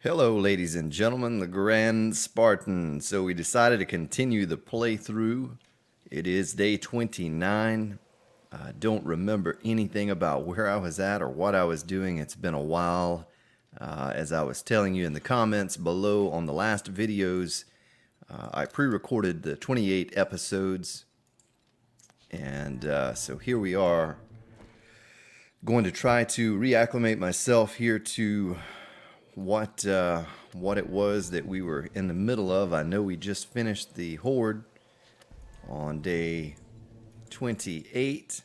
Hello, ladies and gentlemen, the Grand Spartan. So we decided to continue the playthrough. It is day 29. I don't remember anything about where I was at or what I was doing. It's been a while. As I was telling you in the comments below on the last videos, I pre-recorded the 28 episodes. And so here we are, going to try to reacclimate myself here to what it was that we were in the middle of. I know we just finished the Horde on day 28,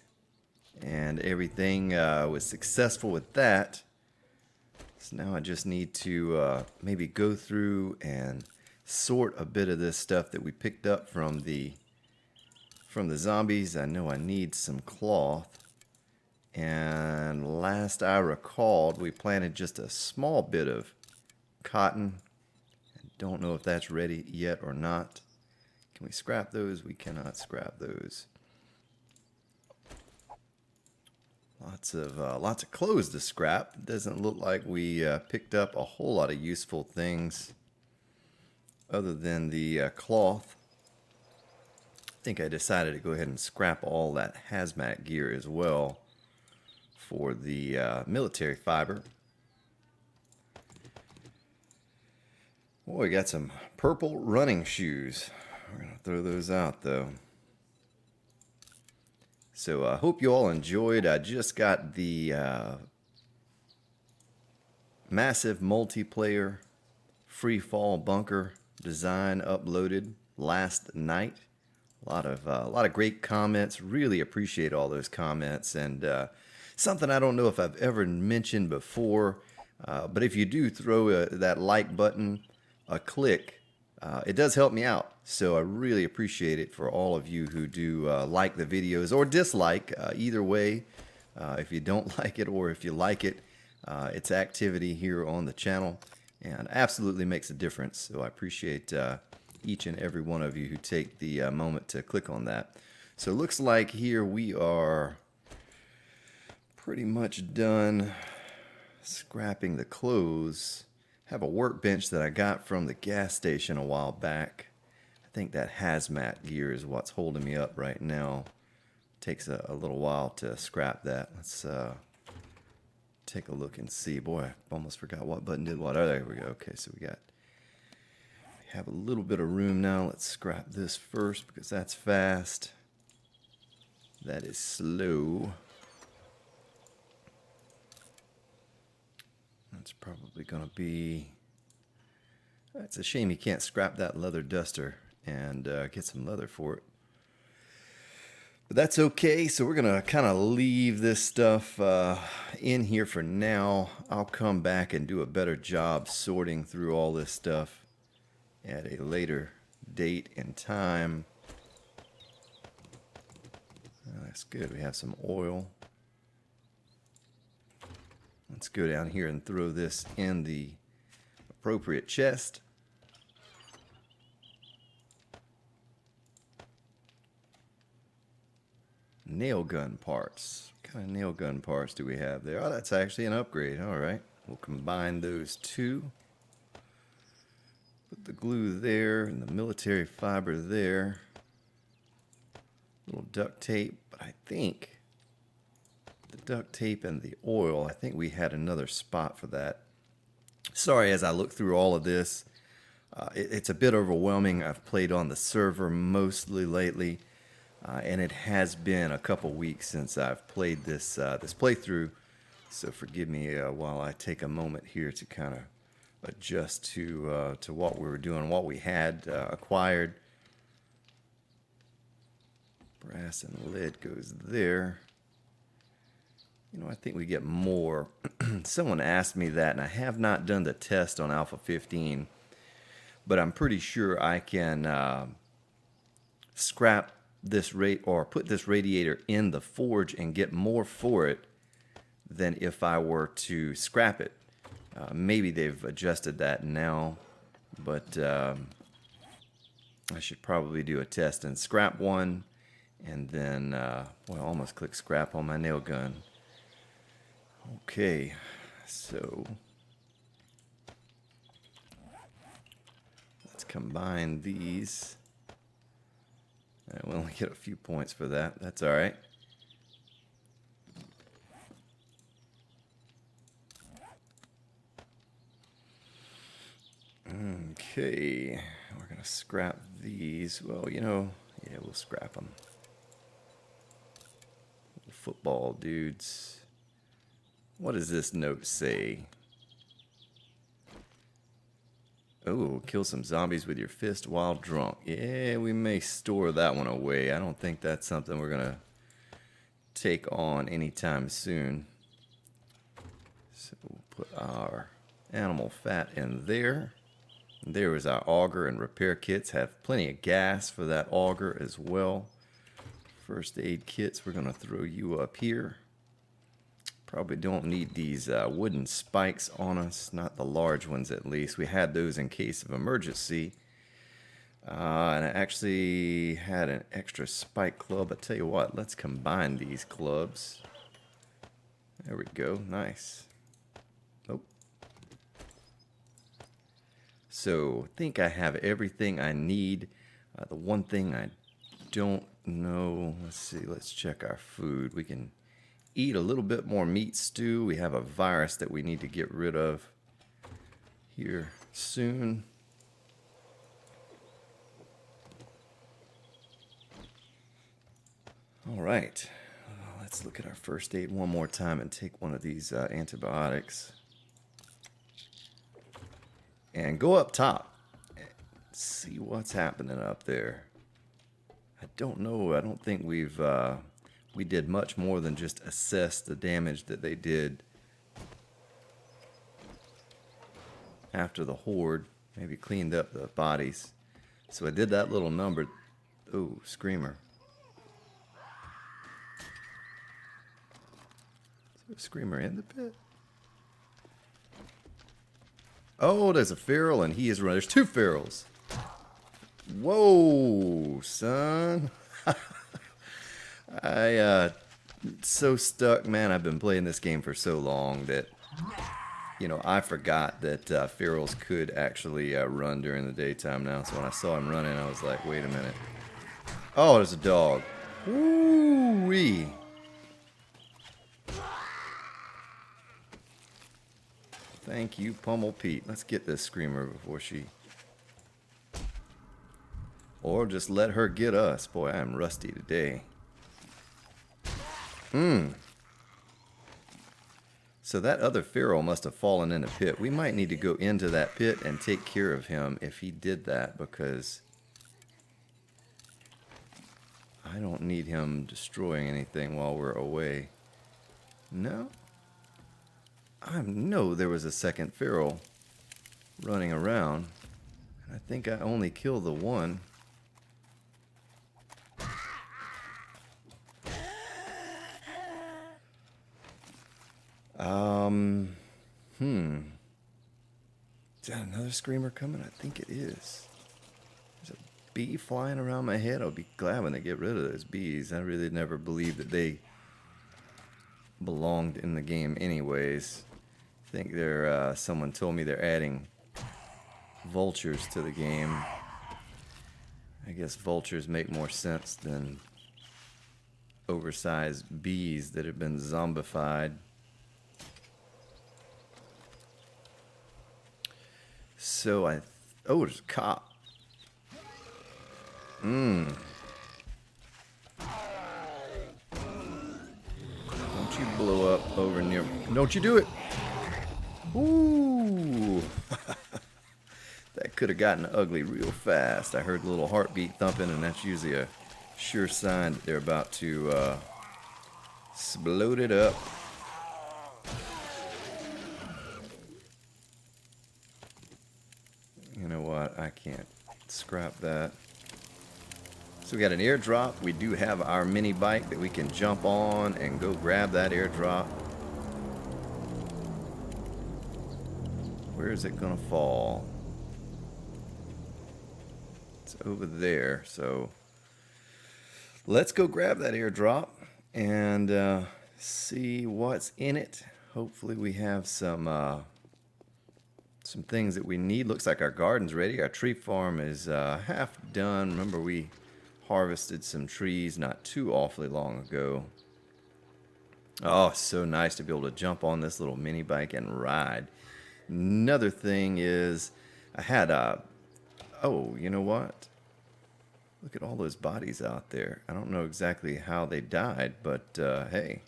and everything was successful with that. So now I just need to maybe go through and sort a bit of this stuff that we picked up from the zombies. I know I need some cloth. And last I recalled, we planted just a small bit of cotton. I don't know if that's ready yet or not. Can we scrap those? We cannot scrap those. Lots of clothes to scrap. It doesn't look like we picked up a whole lot of useful things other than the cloth. I think I decided to go ahead and scrap all that hazmat gear as well for the military fiber. Boy, we got some purple running shoes. We're going to throw those out, though. So I hope you all enjoyed. I just got the massive multiplayer free fall bunker design uploaded last night. A lot of great comments. Really appreciate all those comments. And something I don't know if I've ever mentioned before, but if you do throw that like button a click, it does help me out. So I really appreciate it for all of you who do like the videos or dislike. Either way, if you don't like it or if you like it, it's activity here on the channel and absolutely makes a difference. So I appreciate each and every one of you who take the moment to click on that. So it looks like here we are pretty much done scrapping the clothes. Have a workbench that I got from the gas station a while back. I think that hazmat gear is what's holding me up right now. Takes a little while to scrap that. Let's take a look and see. Boy, I almost forgot what button did what. Oh, there we go. Okay, so we have a little bit of room now. Let's scrap this first because that's fast. That is slow. That's probably going to be... It's a shame you can't scrap that leather duster and get some leather for it. But that's okay. So we're going to kind of leave this stuff in here for now. I'll come back and do a better job sorting through all this stuff at a later date and time. That's good. We have some oil. Let's go down here and throw this in the appropriate chest. Nail gun parts. What kind of nail gun parts do we have there? Oh, that's actually an upgrade. All right. We'll combine those two. Put the glue there and the military fiber there. Little duct tape, but I think the duct tape and the oil, I think we had another spot for that. Sorry, as I look through all of this, it's a bit overwhelming. I've played on the server mostly lately, and it has been a couple weeks since I've played this playthrough. So forgive me while I take a moment here to kind of adjust to what we were doing, what we had acquired. Brass and lead goes there. You know, I think we get more. Someone asked me that, and I have not done the test on Alpha 15, but I'm pretty sure I can scrap this or put this radiator in the forge and get more for it than if I were to scrap it. Maybe they've adjusted that now, but I should probably do a test and scrap one, and then, well, I almost click scrap on my nail gun. Okay, so combine these. We'll only get a few points for that. That's all right. Okay, we're gonna scrap these. Well, you know, yeah, we'll scrap them. Football dudes. What does this note say? Oh, kill some zombies with your fist while drunk. Yeah, we may store that one away. I don't think that's something we're gonna take on anytime soon. So we'll put our animal fat in there. And there is our auger and repair kits. Have plenty of gas for that auger as well. First aid kits, we're gonna throw you up here. Probably don't need these wooden spikes on us, not the large ones at least. We had those in case of emergency. And I actually had an extra spike club. I tell you what, let's combine these clubs. There we go, nice. Nope. So I think I have everything I need. The one thing I don't know, let's see, let's check our food. We can eat a little bit more meat stew. We have a virus that we need to get rid of here soon. All right, let's look at our first aid one more time and take one of these antibiotics. And go up top and see what's happening up there. I don't know. I don't think we did much more than just assess the damage that they did after the horde. Maybe cleaned up the bodies. So I did that little number. Oh, screamer. Is there a screamer in the pit? Oh, there's a feral and he is running. There's two ferals. Whoa, son. So stuck, man. I've been playing this game for so long that, you know, I forgot that ferals could actually run during the daytime now. So when I saw him running, I was like, wait a minute. Oh, there's a dog. Woo-wee. Thank you, Pummel Pete. Let's get this screamer before she... Or just let her get us. Boy, I am rusty today. So that other feral must have fallen in the pit. We might need to go into that pit and take care of him if he did that, because I don't need him destroying anything while we're away. No? I know there was a second feral running around. I think I only killed the one. Is that another screamer coming? I think it is. There's a bee flying around my head. I'll be glad when they get rid of those bees. I really never believed that they belonged in the game anyways. I think they're, someone told me they're adding vultures to the game. I guess vultures make more sense than oversized bees that have been zombified. So oh, there's a cop. Don't you blow up over near, don't you do it. Ooh. That could have gotten ugly real fast. I heard a little heartbeat thumping, and that's usually a sure sign that they're about to explode it up. You know what? I can't scrap that. So we got an airdrop. We do have our mini bike that we can jump on and go grab that airdrop. Where is it gonna fall? It's over there. So let's go grab that airdrop and see what's in it. Hopefully we have some some things that we need. Looks like our garden's ready. Our tree farm is half done. Remember, we harvested some trees not too awfully long ago. Oh, so nice to be able to jump on this little mini bike and ride. Another thing is I had a... Oh, you know what? Look at all those bodies out there. I don't know exactly how they died, but hey,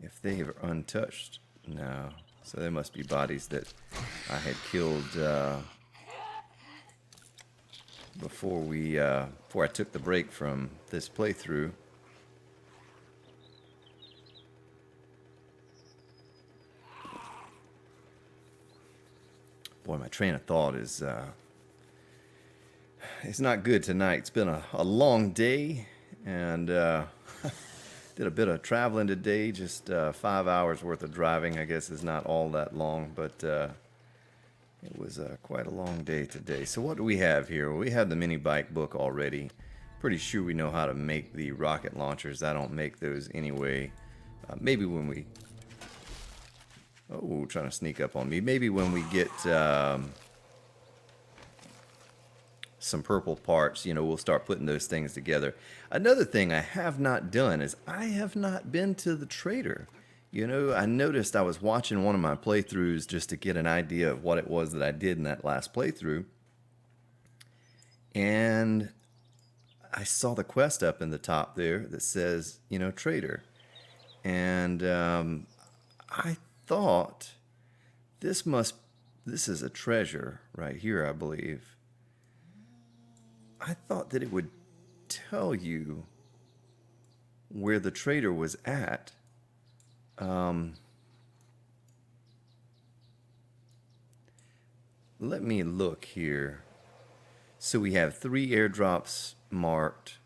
if they are untouched, no. So they must be bodies that I had killed before I took the break from this playthrough. Boy, my train of thought is it's not good tonight. It's been a long day, and did a bit of traveling today. Just 5 hours worth of driving, I guess, is not all that long, but it was quite a long day today. So what do we have here? Well, we have the mini bike book already. Pretty sure we know how to make the rocket launchers. I don't make those anyway. Maybe when we... Oh, trying to sneak up on me. Maybe when we get some purple parts, you know, we'll start putting those things together. Another thing I have not done is I have not been to the trader. You know, I noticed I was watching one of my playthroughs just to get an idea of what it was that I did in that last playthrough. And I saw the quest up in the top there that says, you know, trader. And I thought this is a treasure right here, I believe. I thought that it would tell you where the trader was at. Let me look here. So we have 3 airdrops marked.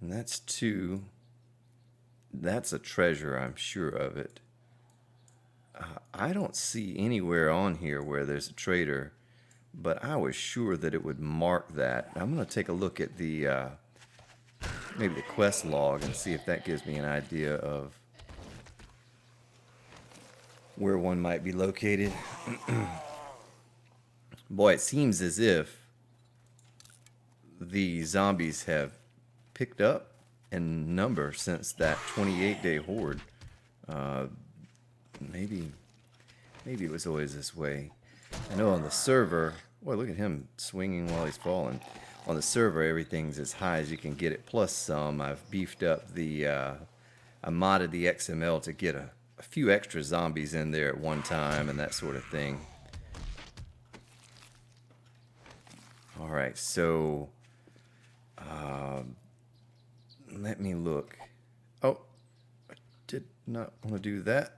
And that's 2. That's a treasure, I'm sure of it. I don't see anywhere on here where there's a trader, but I was sure that it would mark that. I'm going to take a look at the maybe the quest log and see if that gives me an idea of where one might be located. Boy, it seems as if the zombies have picked up in number since that 28-day horde. Maybe it was always this way. I know on the server, boy, look at him swinging while he's falling. On the server, everything's as high as you can get it, plus some. I've beefed up the, I modded the XML to get a few extra zombies in there at one time and that sort of thing. Alright, so, let me look. Oh, I did not want to do that.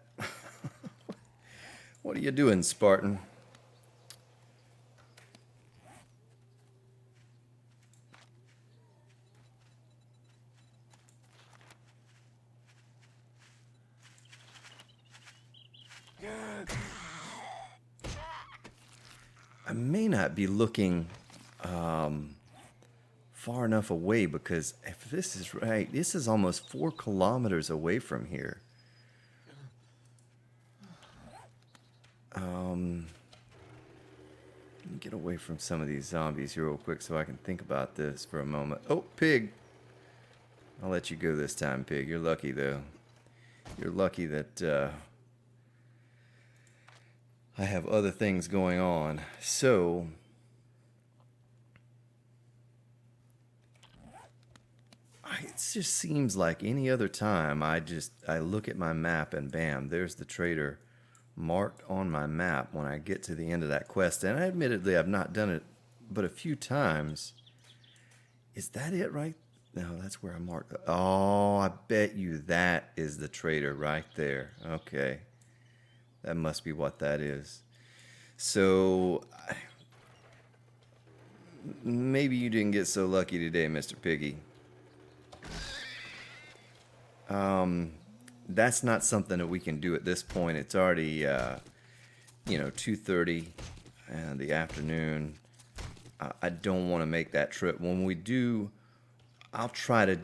What are you doing, Spartan? I may not be looking far enough away, because if this is right, this is almost 4 kilometers away from here. Let me get away from some of these zombies here real quick so I can think about this for a moment. Oh, pig! I'll let you go this time, pig. You're lucky, though. You're lucky that I have other things going on. So, it just seems like any other time I look at my map and bam, there's the trader marked on my map when I get to the end of that quest. And admittedly, I've not done it but a few times. Is that it right? No, that's where I marked. Oh, I bet you that is the trader right there. Okay. That must be what that is. So, maybe you didn't get so lucky today, Mr. Piggy. That's not something that we can do at this point. It's already, 2:30 in the afternoon. I don't want to make that trip. When we do, I'll try to,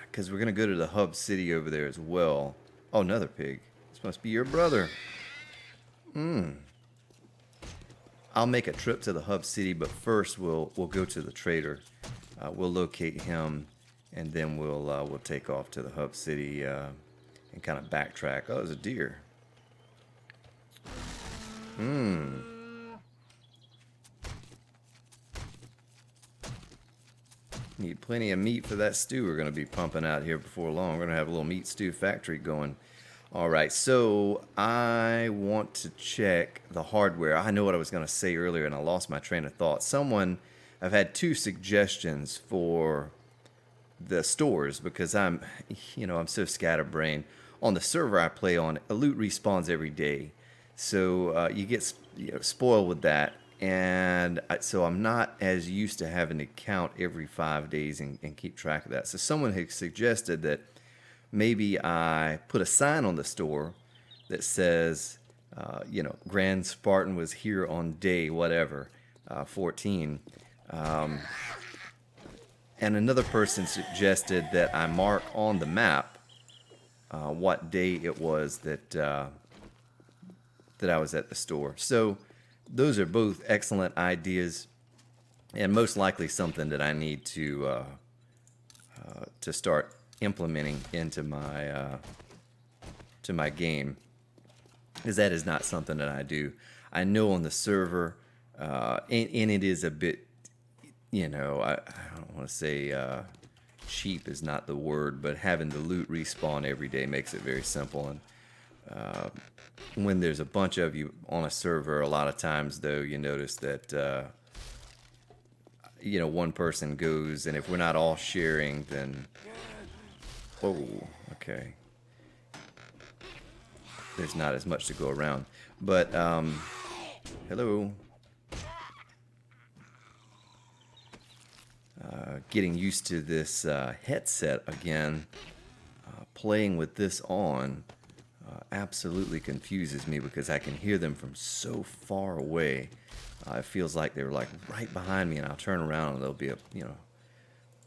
because we're going to go to the hub city over there as well. Oh, another pig. This must be your brother. I'll make a trip to the hub city, but first we'll go to the trader. We'll locate him, and then we'll take off to the hub city and kind of backtrack. Oh, there's a deer. Need plenty of meat for that stew we're going to be pumping out here before long. We're going to have a little meat stew factory going. All right, so I want to check the hardware. I know what I was going to say earlier, and I lost my train of thought. I've had 2 suggestions for the stores because I'm so scatterbrained. On the server I play on, a loot respawns every day, so you get spoiled with that. And so I'm not as used to having to count every 5 days and keep track of that. So someone had suggested that maybe I put a sign on the store that says, Grand Spartan was here on day whatever, 14. And another person suggested that I mark on the map what day it was that I was at the store. So those are both excellent ideas, and most likely something that I need to start implementing into my game, because that is not something that I do. I know on the server, and it is a bit, I don't want to say cheap is not the word, but having the loot respawn every day makes it very simple. And when there's a bunch of you on a server, a lot of times though you notice that one person goes, and if we're not all sharing, then okay, there's not as much to go around. But hello. Getting used to this headset again, playing with this on absolutely confuses me because I can hear them from so far away. It feels like they're like right behind me, and I'll turn around and they'll be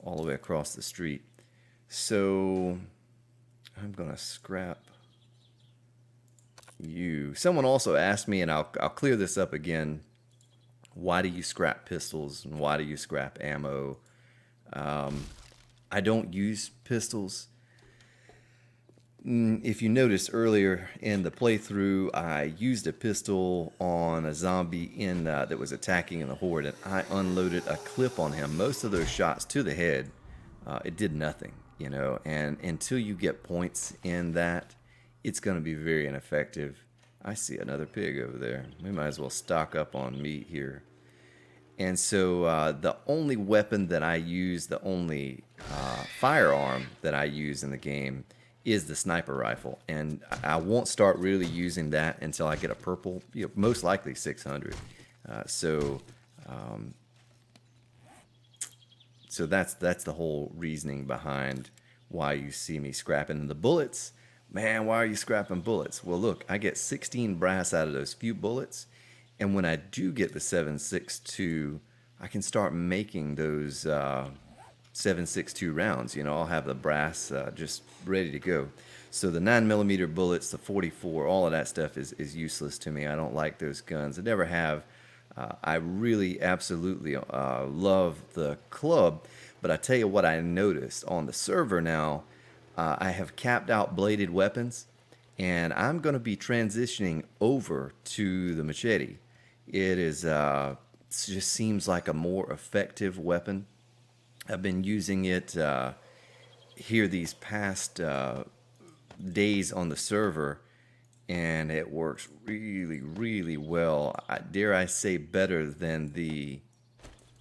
all the way across the street. So I'm gonna scrap you. Someone also asked me, and I'll clear this up again. Why do you scrap pistols and why do you scrap ammo? I don't use pistols. If you noticed earlier in the playthrough, I used a pistol on a zombie that was attacking in the horde, and I unloaded a clip on him. Most of those shots to the head, it did nothing, and until you get points in that, it's going to be very ineffective. I see another pig over there. We might as well stock up on meat here. And so the only weapon that I use, the only firearm that I use in the game is the sniper rifle. And I won't start really using that until I get a purple, most likely 600. So that's the whole reasoning behind why you see me scrapping. And the bullets, man, why are you scrapping bullets? Well, look, I get 16 brass out of those few bullets. And when I do get the 7.62, I can start making those 7.62 rounds. I'll have the brass just ready to go. So the 9mm bullets, the 44, all of that stuff is useless to me. I don't like those guns. I never have. I really absolutely love the club. But I tell you what I noticed on the server now, I have capped out bladed weapons, and I'm going to be transitioning over to the machete. It just seems like a more effective weapon. I've been using it here these past days on the server, and it works really, really well. Dare I say better than the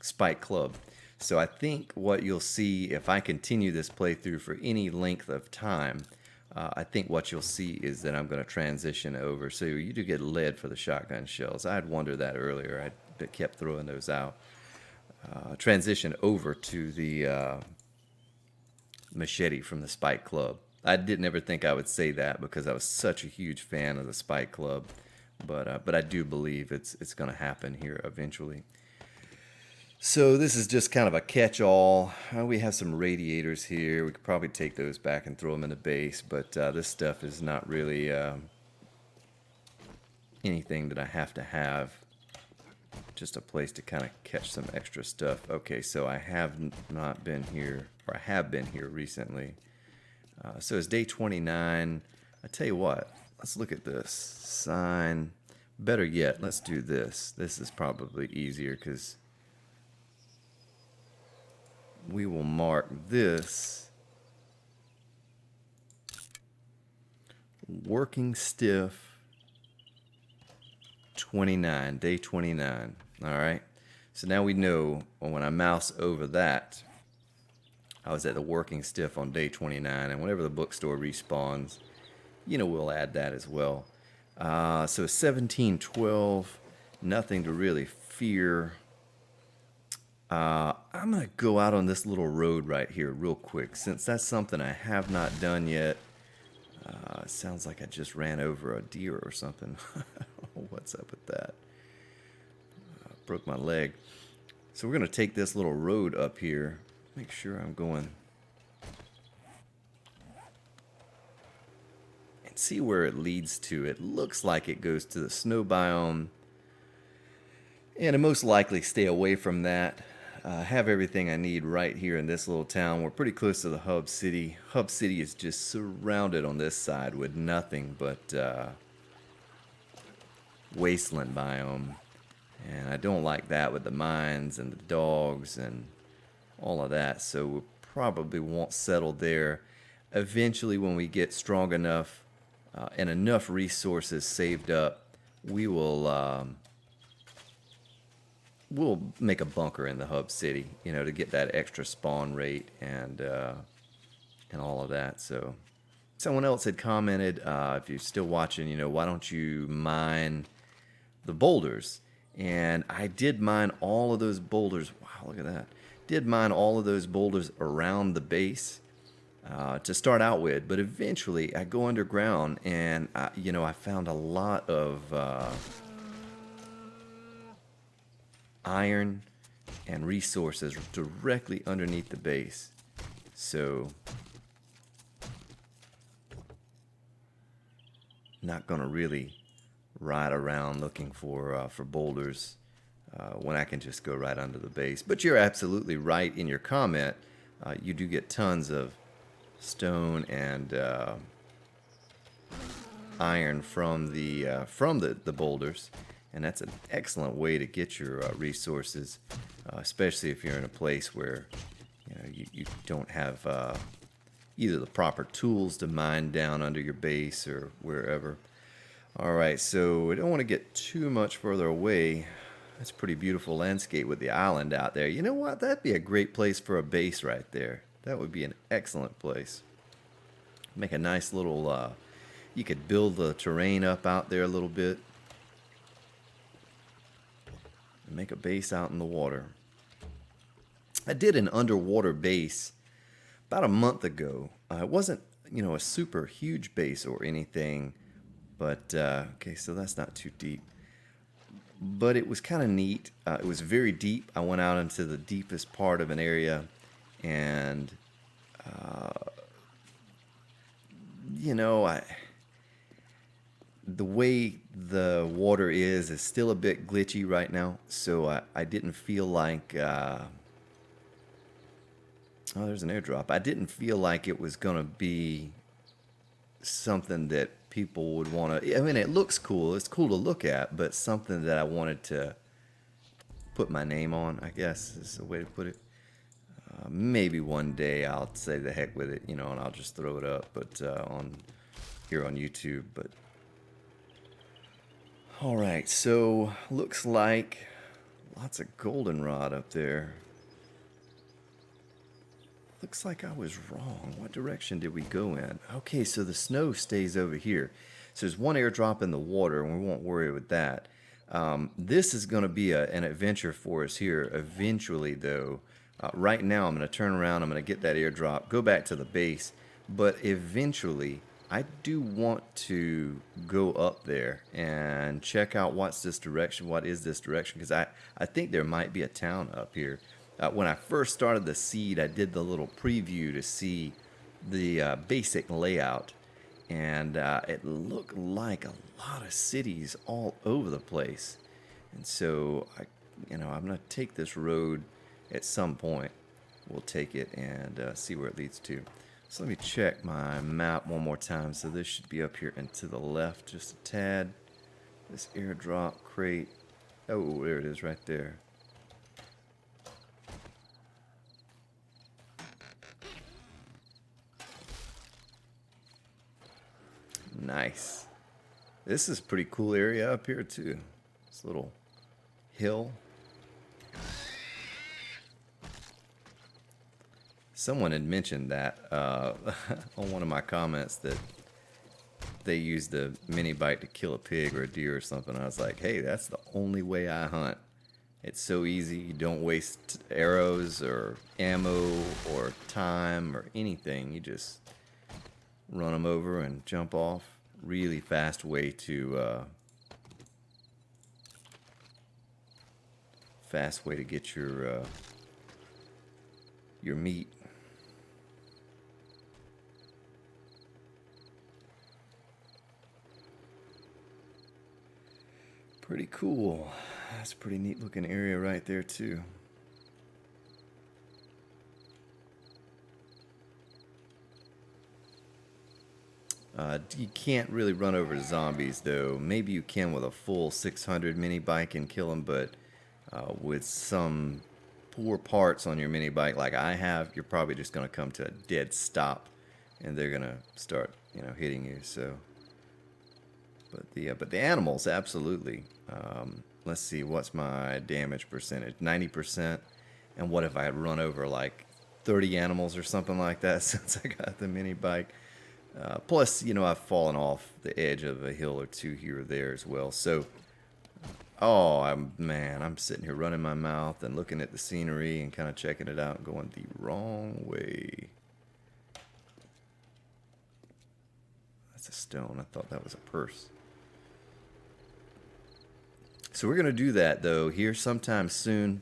Spike Club. So I think what you'll see if I continue this playthrough for any length of time, I think what you'll see is that I'm going to transition over. So you do get lead for the shotgun shells. I had wondered that earlier. I kept throwing those out. Transition over to the machete from the Spike Club. I didn't ever think I would say that because I was such a huge fan of the Spike Club, but I do believe it's going to happen here eventually. So this is just kind of a catch-all. We have some radiators here. We could probably take those back and throw them in the base, but this stuff is not really anything that I have to have. just a place to kind of catch some extra stuff. Okay, so I have not been here, or I have been here recently. So it's day 29. I tell you what, let's look at this sign. Better yet, let's do this. This is probably easier because we will mark this working stiff 29, day 29. All right. So now we know when I mouse over that, I was at the working stiff on day 29, and whenever the bookstore respawns, you know, we'll add that as well. So 1712, nothing to really fear. I'm going to go out on this little road right here real quick, since that's something I have not done yet. It sounds like I just ran over a deer or something. What's up with that? Broke my leg. So we're going to take this little road up here. Make sure I'm going and see where it leads to. It looks like it goes to the snow biome, and I most likely stay away from that. Have everything I need right here in this little town. We're pretty close to the hub city. Hub city is just surrounded on this side with nothing but wasteland biome, and I don't like that with the mines and the dogs and all of that, so we probably won't settle there. Eventually, when we get strong enough and enough resources saved up, we will we'll make a bunker in the hub city, you know, to get that extra spawn rate and all of that. So someone else had commented, if you're still watching, you know, why don't you mine the boulders? And I did mine all of those boulders. Wow, look at that. Did mine all of those boulders around the base to start out with, but eventually I go underground, and you know, I found a lot of iron and resources directly underneath the base. So not gonna really ride around looking for boulders when I can just go right under the base. But you're absolutely right in your comment. You do get tons of stone and iron from the boulders, and that's an excellent way to get your resources, especially if you're in a place where you don't have either the proper tools to mine down under your base or wherever. All right, so we don't want to get too much further away. That's a pretty beautiful landscape with the island out there. You know what? That'd be a great place for a base right there. That would be an excellent place. Make a nice little, you could build the terrain up out there a little bit. And make a base out in the water. I did an underwater base about a month ago. It wasn't, you know, a super huge base or anything. But, okay, so that's not too deep. But it was kind of neat. It was very deep. I went out into the deepest part of an area, and, you know, the way the water is still a bit glitchy right now, so I didn't feel like, oh, there's an airdrop. I didn't feel like it was going to be something that people would want to. I mean, it looks cool. It's cool to look at, but something that I wanted to put my name on, I guess is the way to put it. Maybe one day I'll say the heck with it, you know, and I'll just throw it up, but on here on YouTube. But all right, so looks like lots of goldenrod up there. Looks like I was wrong. What direction did we go in? Okay, so the snow stays over here. So there's one airdrop in the water, and we won't worry with that. This is going to be an adventure for us here eventually, though. Right now, I'm going to turn around. I'm going to get that airdrop, go back to the base. But eventually, I do want to go up there and check out what's this direction. What is this direction? Because I think there might be a town up here. When I first started the seed, I did the little preview to see the basic layout, and it looked like a lot of cities all over the place. And so I you know, I'm going to take this road at some point. We'll take it and see where it leads to. So let me check my map one more time. So this should be up here and to the left just a tad. This airdrop crate. Oh, there it is right there. Nice. This is a pretty cool area up here too. This little hill. Someone had mentioned that on one of my comments that they use the mini bike to kill a pig or a deer or something. I was like, hey, that's the only way I hunt. It's so easy. You don't waste arrows or ammo or time or anything. You just run them over and jump off. Really fast way to get your meat. Pretty cool. That's a pretty neat looking area right there too. You can't really run over zombies though. Maybe you can with a full 600 mini bike and kill them, but with some poor parts on your mini bike like I have, you're probably just going to come to a dead stop and they're going to start, you know, hitting you. So but the animals, absolutely. Let's see, what's my damage percentage? 90%. And what if I had run over like 30 animals or something like that since I got the mini bike? Plus, you know, I've fallen off the edge of a hill or two here or there as well. So, oh, I'm sitting here running my mouth and looking at the scenery and kind of checking it out and going the wrong way. That's a stone. I thought that was a purse. So we're going to do that, though, here sometime soon.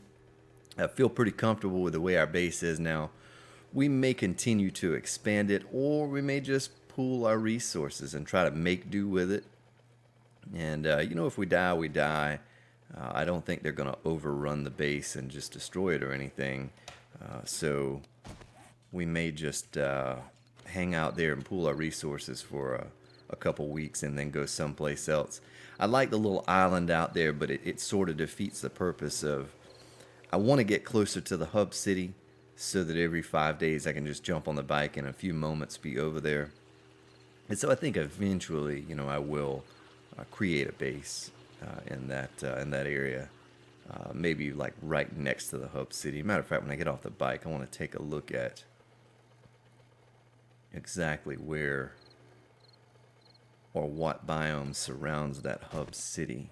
I feel pretty comfortable with the way our base is now. We may continue to expand it, or we may just pool our resources and try to make do with it. And, you know, if we die, we die. I don't think they're going to overrun the base and just destroy it or anything. So we may just hang out there and pool our resources for a couple weeks and then go someplace else. I like the little island out there, but it sort of defeats the purpose of, I want to get closer to the hub city so that every 5 days I can just jump on the bike and in a few moments be over there. And so I think eventually, you know, I will create a base in that area, maybe like right next to the hub city. Matter of fact, when I get off the bike, I want to take a look at exactly where or what biome surrounds that hub city.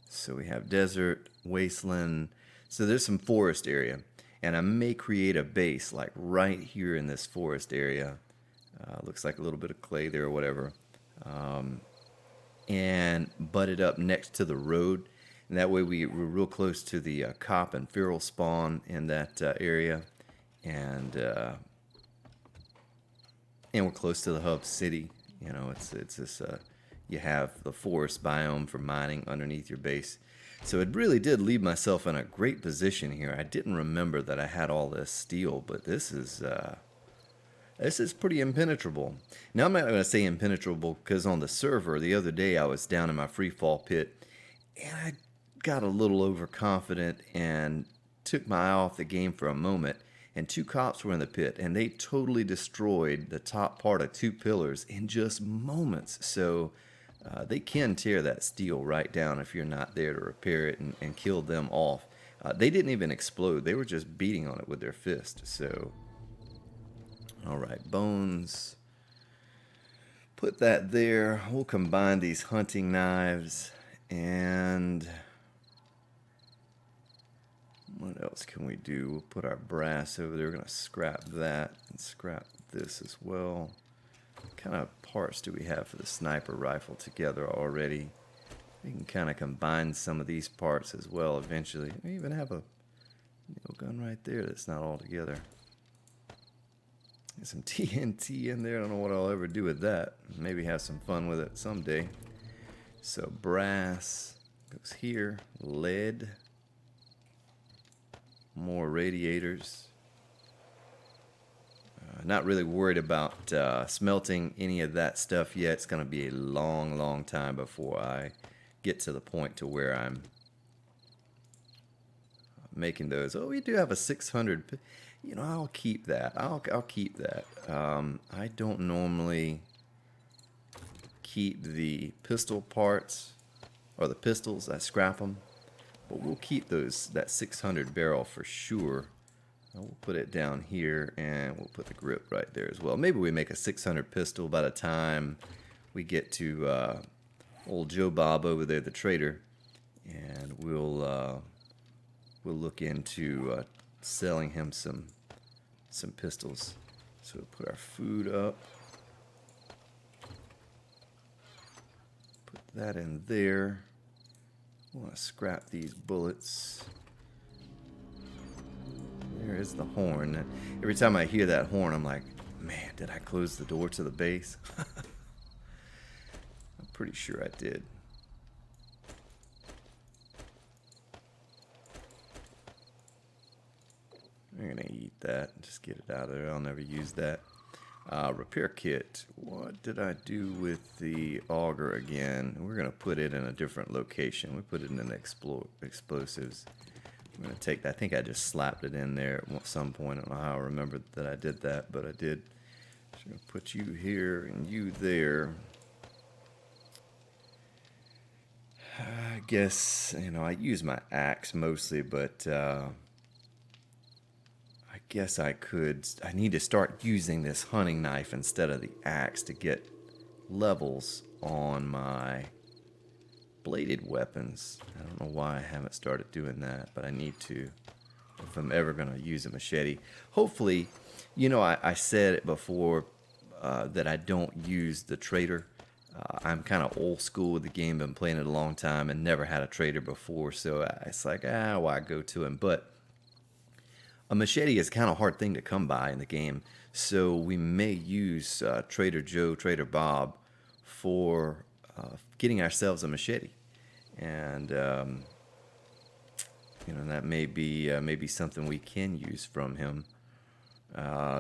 So we have desert, wasteland. So there's some forest area, and I may create a base like right here in this forest area. Looks like a little bit of clay there or whatever, and butt it up next to the road, and that way we're real close to the cop and feral spawn in that area, and we're close to the hub city. You know, it's this you have the forest biome for mining underneath your base. So it really did leave myself in a great position here. I didn't remember that I had all this steel, but this is pretty impenetrable. Now, I'm not going to say impenetrable because on the server the other day I was down in my free fall pit and I got a little overconfident and took my eye off the game for a moment, and two cops were in the pit and they totally destroyed the top part of two pillars in just moments. So they can tear that steel right down if you're not there to repair it and kill them off. They didn't even explode. They were just beating on it with their fist. So, all right, bones. Put that there. We'll combine these hunting knives. And what else can we do? We'll put our brass over there. We're going to scrap that and scrap this as well. What kind of parts do we have for the sniper rifle together already? We can kind of combine some of these parts as well eventually. We even have a nail gun right there that's not all together. There's some TNT in there. I don't know what I'll ever do with that. Maybe have some fun with it someday. So brass goes here. Lead. more radiators. Not really worried about smelting any of that stuff yet. It's going to be a long, long time before I get to the point to where I'm making those. Oh, we do have a 600. You know, I'll keep that. I'll keep that. I don't normally keep the pistol parts or the pistols. I scrap them, but we'll keep those, that 600 barrel for sure. We'll put it down here, and we'll put the grip right there as well. Maybe we make a 600 pistol by the time we get to old Joe Bob over there, the trader, and we'll look into selling him some pistols. So we'll put our food up. Put that in there. I want to scrap these bullets. There is the horn. Every time I hear that horn, I'm like, man, did I close the door to the base? I'm pretty sure I did. I'm going to eat that and just get it out of there. I'll never use that. Repair kit. What did I do with the auger again? We're going to put it in a different location. We put it in explosives. I'm going to take that. I think I just slapped it in there at some point. I don't know how I remembered that I did that, but I did. So I'm going to put you here and you there. I guess, you know, I use my axe mostly, but I guess I need to start using this hunting knife instead of the axe to get levels on my bladed weapons. I don't know why I haven't started doing that, but I need to if I'm ever going to use a machete. Hopefully, you know, I said it before that I don't use the trader. I'm kind of old school with the game, been playing it a long time and never had a trader before, so it's like, why go to him? But a machete is kind of a hard thing to come by in the game, so we may use Trader Joe, Trader Bob for getting ourselves a machete, and you know, that may be something we can use from him.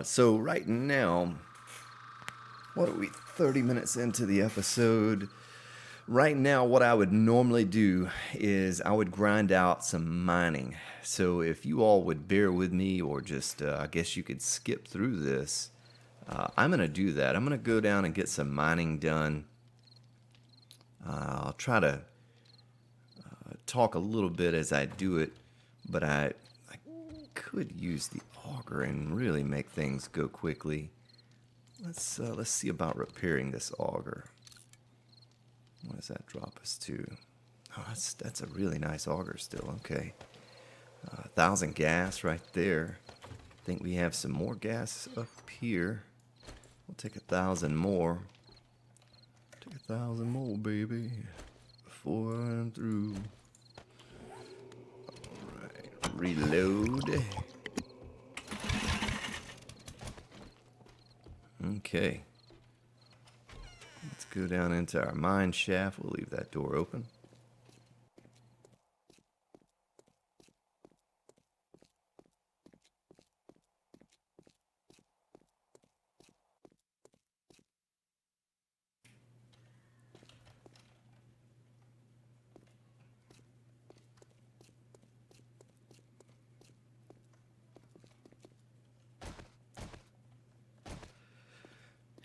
So right now, what are we, 30 minutes into the episode? Right now, what I would normally do is I would grind out some mining. So if you all would bear with me, or just, I guess you could skip through this, I'm going to do that. I'm going to go down and get some mining done. I'll try to talk a little bit as I do it, but I could use the auger and really make things go quickly. Let's see about repairing this auger. What does that drop us to? Oh, that's a really nice auger still. Okay, 1,000 gas right there. I think we have some more gas up here. We'll take 1,000 more. Take 1,000 more, baby, before I'm through. All right, reload. Okay. Let's go down into our mine shaft. We'll leave that door open.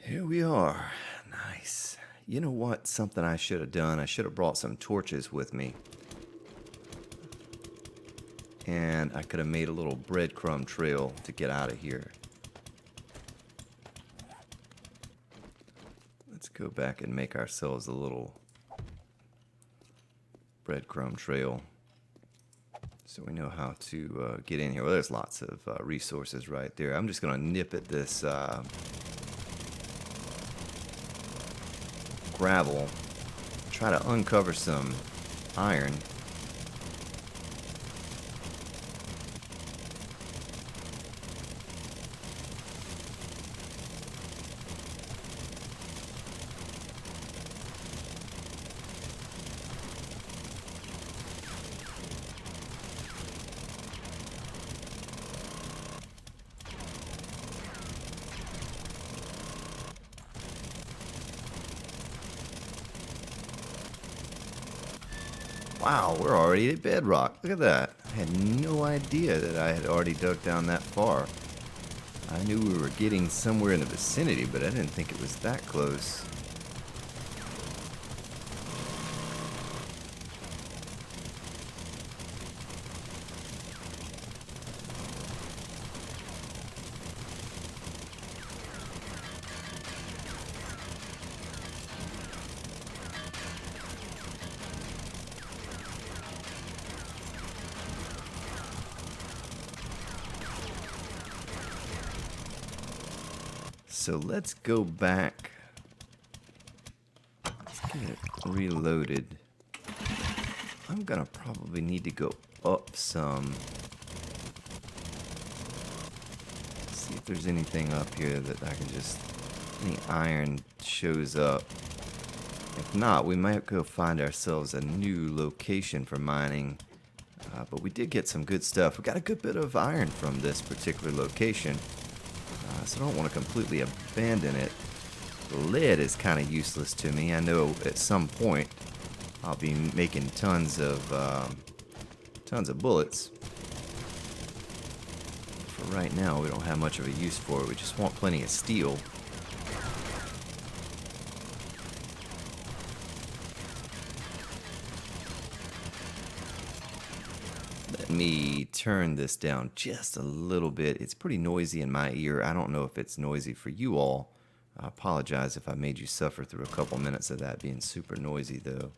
Here we are. Nice. You know what? Something I should have done. I should have brought some torches with me. And I could have made a little breadcrumb trail to get out of here. Let's go back and make ourselves a little breadcrumb trail, so we know how to get in here. Well, there's lots of resources right there. I'm just going to nip at this gravel, try to uncover some iron. Wow, we're already at bedrock. Look at that. I had no idea that I had already dug down that far. I knew we were getting somewhere in the vicinity, but I didn't think it was that close. So let's go back. Let's get it reloaded. I'm gonna probably need to go up some. See if there's anything up here that I can just, any iron shows up. If not, we might go find ourselves a new location for mining. But we did get some good stuff. We got a good bit of iron from this particular location. So I don't want to completely abandon it. The lead is kind of useless to me. I know at some point I'll be making tons of bullets. For right now, we don't have much of a use for it. We just want plenty of steel. Let me turn this down just a little bit. It's pretty noisy in my ear. I don't know if it's noisy for you all. I apologize if I made you suffer through a couple minutes of that being super noisy, though.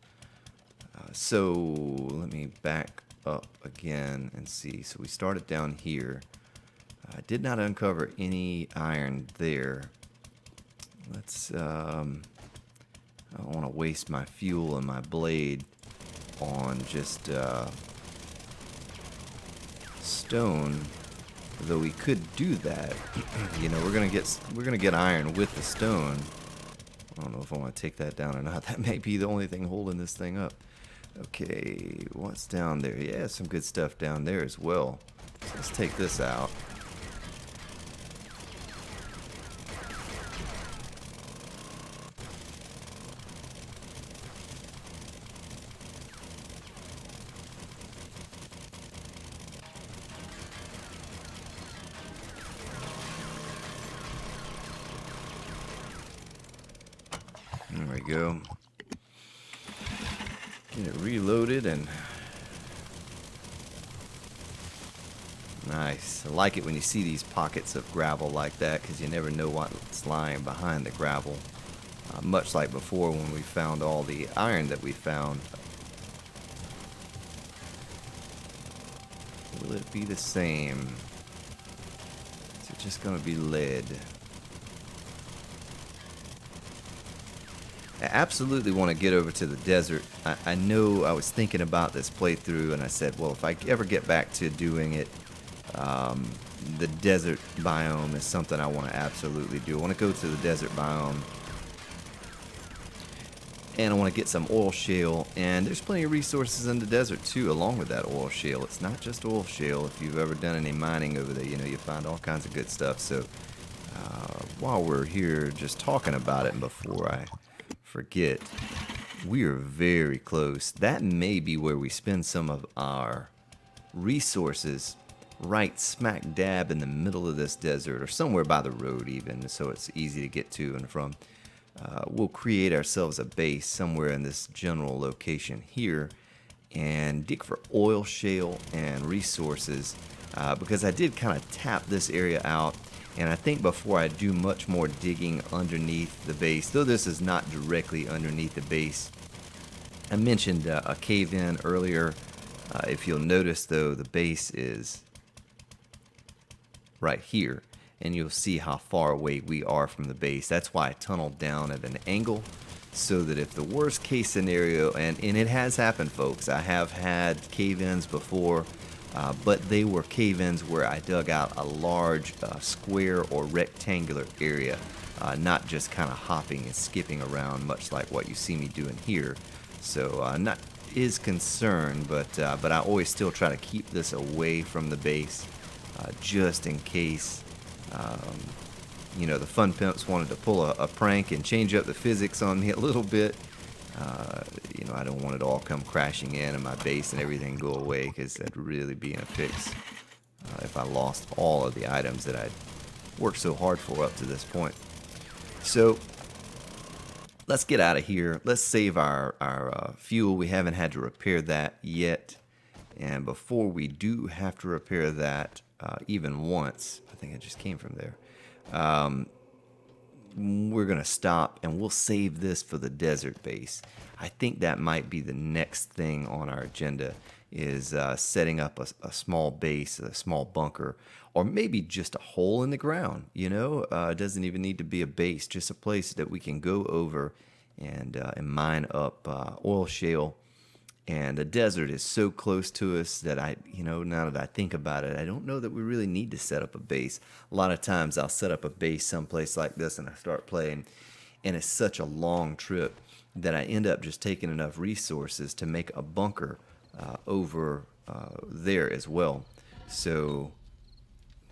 So let me back up again and see. So we started down here. I did not uncover any iron there. Let's, I don't want to waste my fuel and my blade on just stone, though we could do that. You know, we're gonna get iron with the stone. I don't know if I want to take that down or not. That may be the only thing holding this thing up. Okay, what's down there? Yeah, some good stuff down there as well. So let's take this out. There we go. Get it reloaded and nice. I like it when you see these pockets of gravel like that because you never know what's lying behind the gravel. Much like before when we found all the iron that we found. Will it be the same? Is it just going to be lead? I absolutely want to get over to the desert. I know I was thinking about this playthrough and I said, well, if I ever get back to doing it, the desert biome is something I want to absolutely do. I want to go to the desert biome and I want to get some oil shale, and there's plenty of resources in the desert too along with that oil shale. It's not just oil shale. If you've ever done any mining over there, you know, you find all kinds of good stuff. So while we're here just talking about it, and before I forget, we are very close. That may be where we spend some of our resources, right smack dab in the middle of this desert, or somewhere by the road even, so it's easy to get to and from. We'll create ourselves a base somewhere in this general location here and dig for oil shale and resources, because I did kind of tap this area out. And I think before I do much more digging underneath the base, though this is not directly underneath the base, I mentioned a cave-in earlier. If you'll notice, though, the base is right here, and you'll see how far away we are from the base. That's why I tunneled down at an angle, so that if the worst case scenario, and it has happened, folks, I have had cave-ins before, but they were cave-ins where I dug out a large square or rectangular area, not just kind of hopping and skipping around, much like what you see me doing here. So not is concerned, but I always still try to keep this away from the base, just in case. You know, the fun pimps wanted to pull a prank and change up the physics on me a little bit. I don't want it all come crashing in and my base and everything go away, because that'd really be in a fix if I lost all of the items that I'd worked so hard for up to this point. So let's get out of here. Let's save our fuel. We haven't had to repair that yet. And before we do have to repair that even once, I think I just came from there, we're going to stop and we'll save this for the desert base. I think that might be the next thing on our agenda, is setting up a small base, a small bunker, or maybe just a hole in the ground. It doesn't even need to be a base, just a place that we can go over and mine up oil shale. And the desert is so close to us that now that I think about it, I don't know that we really need to set up a base. A lot of times I'll set up a base someplace like this and I start playing, and it's such a long trip that I end up just taking enough resources to make a bunker over there as well. So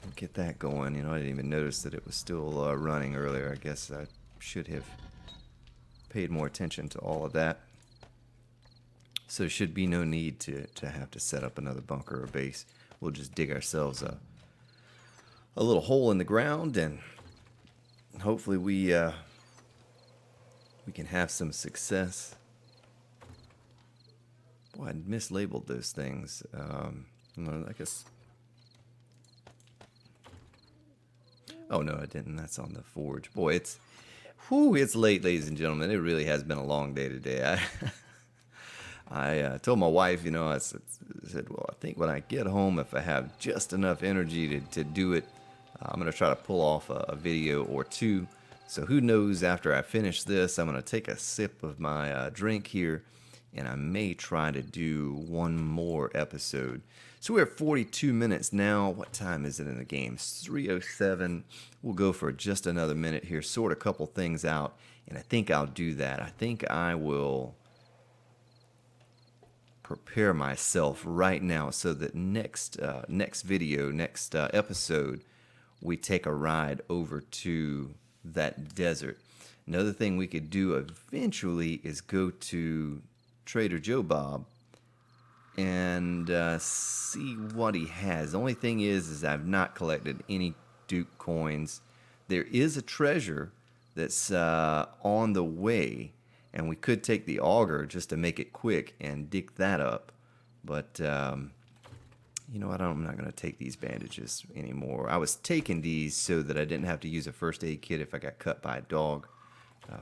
we'll get that going. I didn't even notice that it was still running earlier. I guess I should have paid more attention to all of that. So there should be no need to have to set up another bunker or base. We'll just dig ourselves a little hole in the ground, and hopefully we can have some success. Boy, I mislabeled those things. I guess. Oh no, I didn't. That's on the forge. Boy, it's late, ladies and gentlemen. It really has been a long day today. I told my wife, I said, well, I think when I get home, if I have just enough energy to do it, I'm going to try to pull off a video or two. So who knows, after I finish this, I'm going to take a sip of my drink here, and I may try to do one more episode. So we're at 42 minutes now. What time is it in the game? It's 3:07. We'll go for just another minute here, sort a couple things out, and I think I'll do that. I think I will prepare myself right now so that next episode, we take a ride over to that desert. Another thing we could do eventually is go to Trader Joe Bob and see what he has. The only thing is I've not collected any Duke coins. There is a treasure that's on the way, and we could take the auger just to make it quick and dig that up. But, I'm not going to take these bandages anymore. I was taking these so that I didn't have to use a first aid kit if I got cut by a dog.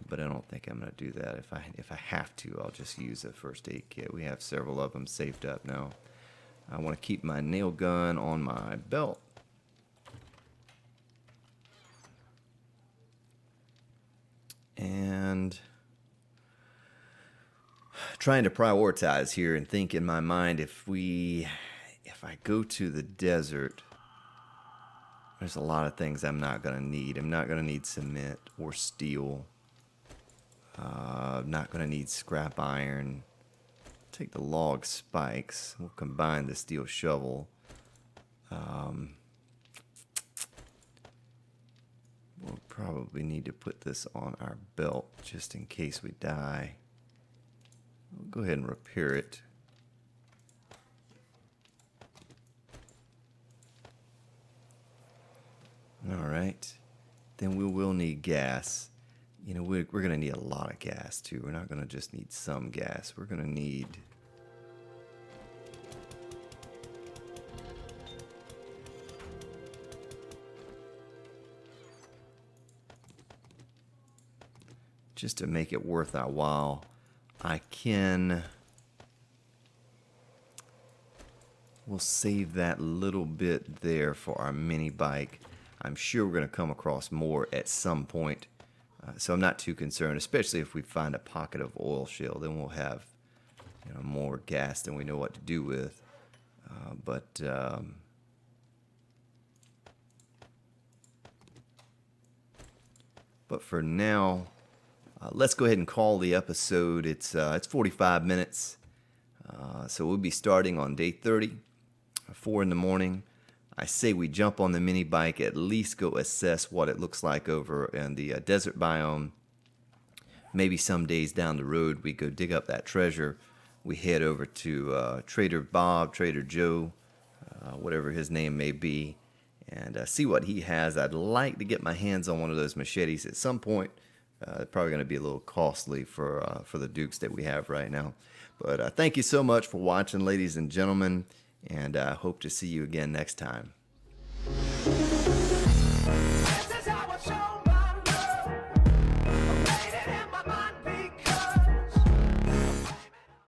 But I don't think I'm going to do that. If I have to, I'll just use a first aid kit. We have several of them saved up now. I want to keep my nail gun on my belt. And trying to prioritize here and think in my mind, if I go to the desert, there's a lot of things I'm not going to need. I'm not going to need cement or steel. I'm not going to need scrap iron. Take the log spikes. We'll combine the steel shovel. We'll probably need to put this on our belt just in case we die. We'll go ahead and repair it. All right. Then we will need gas. We're going to need a lot of gas, too. We're not going to just need some gas. We're going to need... just to make it worth our while, we'll save that little bit there for our mini bike. I'm sure we're going to come across more at some point. So I'm not too concerned, especially if we find a pocket of oil shale. Then we'll have more gas than we know what to do with. But for now, let's go ahead and call the episode. It's 45 minutes. So we'll be starting on day 30, 4 in the morning. I say we jump on the mini bike, at least go assess what it looks like over in the desert biome. maybe some days down the road we go dig up that treasure. We head over to Trader Bob, Trader Joe, whatever his name may be, and see what he has. I'd like to get my hands on one of those machetes at some point. Probably going to be a little costly for the Dukes that we have right now. But thank you so much for watching, ladies and gentlemen, and I hope to see you again next time.